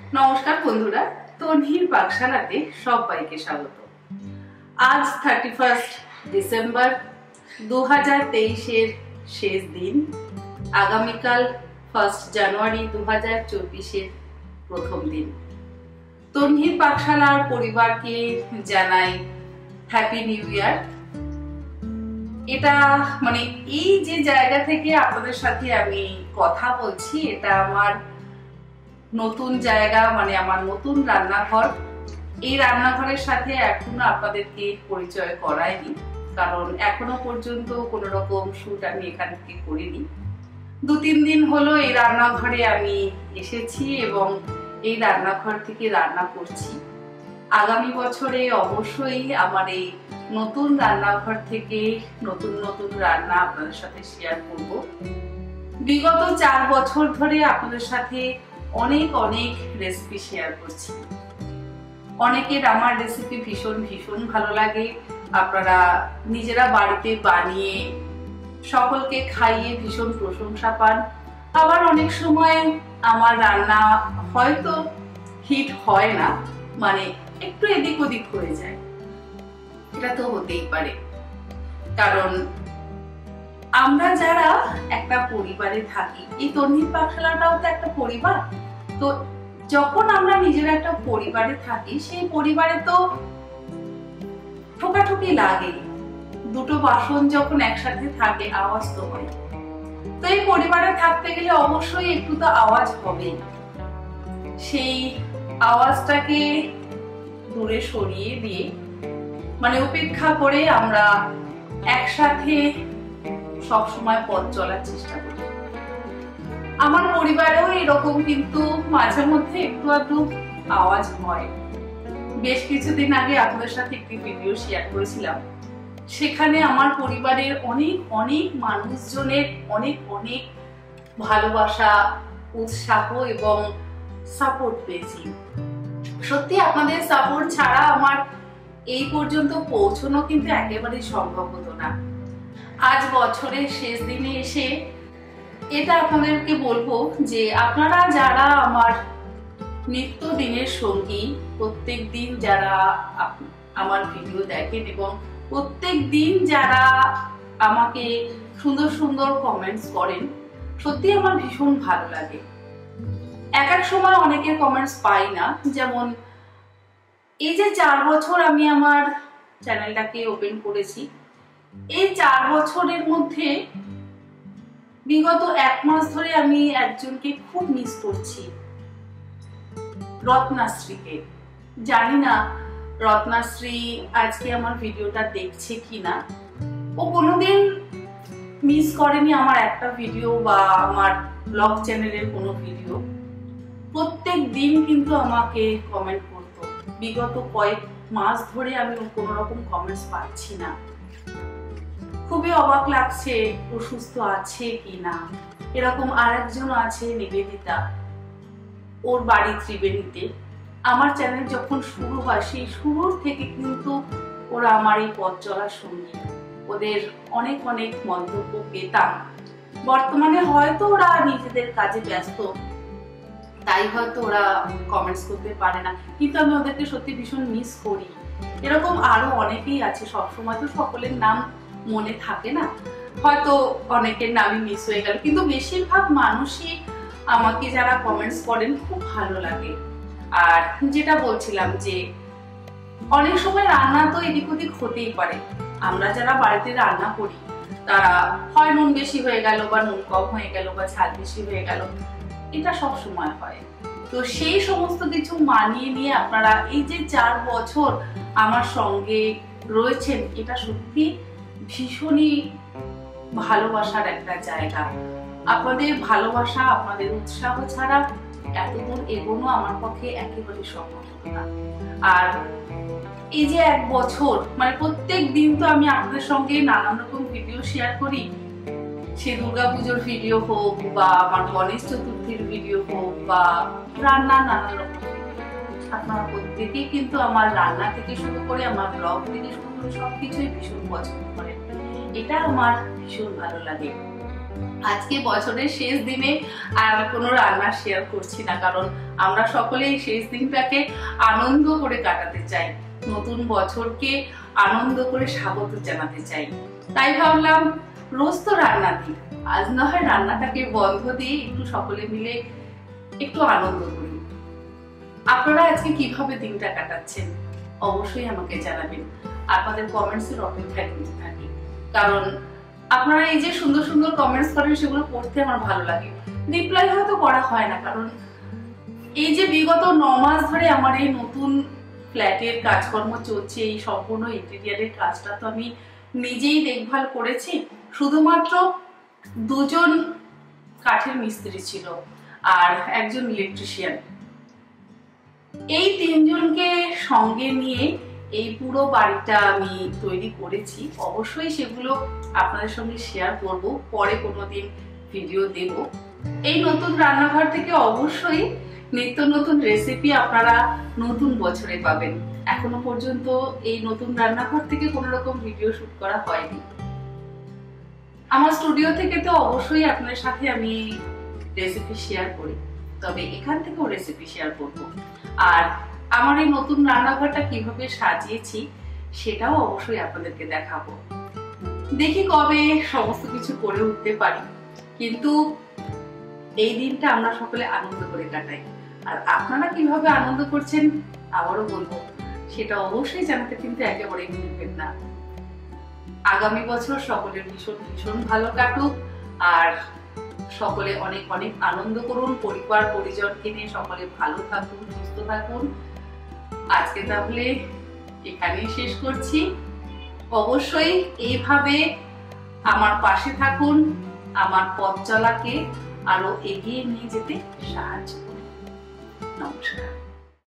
নমস্কার বন্ধুরা, তন্হির পাকশালাতে সবাইকে স্বাগত। আজ 31 ডিসেম্বর 2023-এর শেষ দিন। আগামীকাল 1 জানুয়ারি 2024-এর প্রথম দিন। তন্হির পাকশালার পরিবারকে জানাই হ্যাপি নিউ ইয়ার। এটা এই যে জায়গা থেকে আপনাদের সাথে আমি কথা বলছি, এটা আমার নতুন জায়গা, আমার নতুন রান্নাঘর। এই রান্নাঘরের সাথে এখনো আপনাদেরকে পরিচয় করাইনি, কারণ এখনো পর্যন্ত কোনো রকম শুট আমি এখান থেকে করিনি। 2-3 দিন হলো এই রান্নাঘরে আমি এসেছি এবং এই রান্নাঘর থেকে রান্না করছি। আগামী বছরে অবশ্যই আমার এই নতুন রান্নাঘর থেকে নতুন নতুন রান্না আপনাদের সাথে শেয়ার করব। বিগত 4 বছর ধরে আপনাদের সাথে অনেক রেসিপি শেয়ার করছি। অনেকের আমার রেসিপি ভীষণ ভালো লাগে। আপনারা নিজেরা বাড়িতে বানিয়ে সকলকে খাইয়ে ভীষণ প্রশংসা পান। আবার অনেক সময় আমার রান্না হয়তো হিট হয় না, একটু এদিক ওদিক হয়ে যায়। এটা তো হতেই পারে, কারণ আমরা যারা একটা পরিবারে থাকি, এই তন্হির পাকশালাটাও তো একটা পরিবার। তো যখন আমরা নিজেরা একটা পরিবারে থাকি, সেই পরিবারে তো ঠোকাঠুকি লাগে। দুটো বাসন যখন একসাথে থাকে আওয়াজ তো হয়। তো এই পরিবারে থাকতে গেলে অবশ্যই একটু তো আওয়াজ হবে। সেই আওয়াজটাকে দূরে সরিয়ে দিয়ে উপেক্ষা করে আমরা একসাথে সবসময় পথ চলার চেষ্টা করি। আমার পরিবারেও এরকম কিন্তু মাঝে মধ্যে একটু আধটু আওয়াজ হয়। বেশ কিছুদিন আগে আপনাদের সাথে একটি ভিডিও শেয়ার করেছিলাম। সেখানে আমার পরিবারের অনেক মানুষজনের অনেক ভালোবাসা, উৎসাহ এবং সাপোর্ট পেয়েছি। সত্যি আপনাদের সাপোর্ট ছাড়া আমার এই পর্যন্ত পৌঁছানো কিন্তু একেবারেই সম্ভব হতো না। আজ বছরের শেষ দিনে এসে এটা আপনাদেরকে বলবো যে আপনারা যারা আমার নিত্য দিনের সঙ্গী, প্রত্যেক দিন যারা আমার ভিডিও দেখেন এবং প্রত্যেক দিন যারা আমাকে সুন্দর কমেন্টস করেন, সত্যি আমার ভীষণ ভালো লাগে। এক সময় অনেকের কমেন্টস পাই না। যেমন এই যে 4 বছর আমি আমার চ্যানেলটাকে ওপেন করেছি, এই 4 বছরের মধ্যে বিগত 1 মাস ধরে আমি একজনকে খুব মিস করছি, রত্নাশ্রীকে। জানি না রত্নাশ্রী আজকে আমার ভিডিওটা দেখছে কিনা। ও কোনোদিন মিস করেনি আমার একটা ভিডিও বা আমার ব্লগ চ্যানেলের কোনো ভিডিও। প্রত্যেক দিন কিন্তু আমাকে কমেন্ট করতো। বিগত কয়েক মাস ধরে আমি কোনো রকম কমেন্টস পাচ্ছি না। খুবই অবাক লাগছে, ও সুস্থ আছে কিনা। এরকম আরেকজন আছে, নিবেদিতা, ওর বাড়ি ত্রিবেণীতে। আমার চ্যানেল যখন শুরু হয়, সেই শুরুর থেকে কিন্তু ওরা আমার এই পথ চলার সঙ্গী। ওদের অনেক মন্তব্য পেতাম। বর্তমানে হয়তো ওরা নিজেদের কাজে ব্যস্ত, তাই হয়তো ওরা কমেন্টস করতে পারে না, কিন্তু আমি ওদেরকে সত্যি ভীষণ মিস করি। এরকম আরো অনেকেই আছে। সবসময় তো সকলের নাম মনে থাকে না, হয়তো অনেকের নামই মিস হয়ে গেল, কিন্তু বেশিরভাগ মানুষই আমাকে যারা কমেন্টস করেন খুব ভালো লাগে। আর যেটা বলছিলাম যে অনেক সময় রান্না তো এদিক ওদিক হতেই পারে। আমরা যারা বাড়িতে রান্না করি তারা হয় নুন বেশি হয়ে গেল বা নুন কম হয়ে গেল বা ঝাল বেশি হয়ে গেল, এটা সব সময় হয়। তো সেই সমস্ত কিছু মানিয়ে নিয়ে আপনারা এই যে 4 বছর আমার সঙ্গে রয়েছেন, এটা সত্যি ভীষণই ভালোবাসার একটা জায়গা। আপনাদের ভালোবাসা, আপনাদের উৎসাহ ছাড়া এতদূর এগোনো আমার পক্ষে একেবারে সম্ভব না। আর এই যে 1 বছর, প্রত্যেক দিন তো আমি আপনাদের সঙ্গে নানান রকম ভিডিও শেয়ার করি। সে দুর্গাপুজোর ভিডিও হোক বা আমার গণেশ চতুর্থীর ভিডিও হোক বা রান্নার নানান রকম ভিডিও, আপনারা প্রত্যেকেই কিন্তু আমার রান্না থেকে শুরু করে আমার ব্লগ থেকে শুরু করে সবকিছুই ভীষণ পছন্দ করেন। এটা আমার ভীষণ ভালো লাগে। আজকে বছরের শেষ দিনে আর কোনো রান্না শেয়ার করছি না, কারণ আমরা সকলেই শেষ দিনটাকে আনন্দ করে কাটাতে চাই, নতুন বছরকে আনন্দ করে স্বাগত জানাতে চাই। তাই ভাবলাম রোজ তো রান্না দিই, আজ না হয় রান্নাটাকে বন্ধ দিয়ে একটু সকলে মিলে একটু আনন্দ করি। আপনারা আজকে কিভাবে দিনটা কাটাচ্ছেন অবশ্যই আমাকে জানাবেন। আপনাদের কমেন্টসের অপেক্ষায় কিন্তু থাকি, কারণ আপনারা এই যে সুন্দর সুন্দর কমেন্টস করেন সেগুলো পড়তে আমার ভালো লাগে। রিপ্লাই হয়তো করা হয় না, কারণ এই যে বিগত 9 মাস ধরে আমার এই নতুন ফ্ল্যাটের কাজকর্ম চলছে, এই সম্পূর্ণ ইন্টেরিয়ারের কাজটা তো আমি নিজেই দেখভাল করেছি। শুধুমাত্র 2 জন কাঠের মিস্ত্রি ছিল আর একজন ইলেকট্রিশিয়ান, এই 3 জনকে সঙ্গে নিয়ে এই পুরো বাড়িটা আমি তৈরি করেছি। অবশ্যই সেগুলো আপনাদের সঙ্গে শেয়ার করব, পরে কোনোদিন ভিডিও দেব। এই নতুন রান্নাঘর থেকে অবশ্যই নিত্য নতুন রেসিপি আপনারা নতুন বছরে পাবেন। এখনো পর্যন্ত এই নতুন রান্নাঘর থেকে কোনো রকম ভিডিও শুট করা হয়নি। আমার স্টুডিও থেকে তো অবশ্যই আপনাদের সাথে আমি রেসিপি শেয়ার করি, তবে এখান থেকেও রেসিপি শেয়ার করব। আর আমার এই নতুন রান্নাঘরটা কিভাবে সাজিয়েছি সেটাও অবশ্যই আপনাদেরকে দেখাবো। দেখি কবে সমস্ত কিছু করে উঠতে পারি, কিন্তু এই দিনটা আমরা সকলে আনন্দ করে কাটাই। আর আপনারা কিভাবে আনন্দ করছেন আবারও বলবো, সেটা অবশ্যই জানাতে কিন্তু একেবারেই ভুলবেন না। আগামী বছর সকলের ভীষণ ভীষণ ভালো কাটুক, আর সকলে অনেক অনেক আনন্দ করুন, পরিবার পরিজনকে নিয়ে সকলে ভালো থাকুন, সুস্থ থাকুন। আজকে তাহলে এখানেই শেষ করছি। অবশ্যই এইভাবে আমার পাশে থাকুন, আমার পথ চলাকে আরো এগিয়ে নিয়ে যেতে সাহায্য করুন। নমস্কার।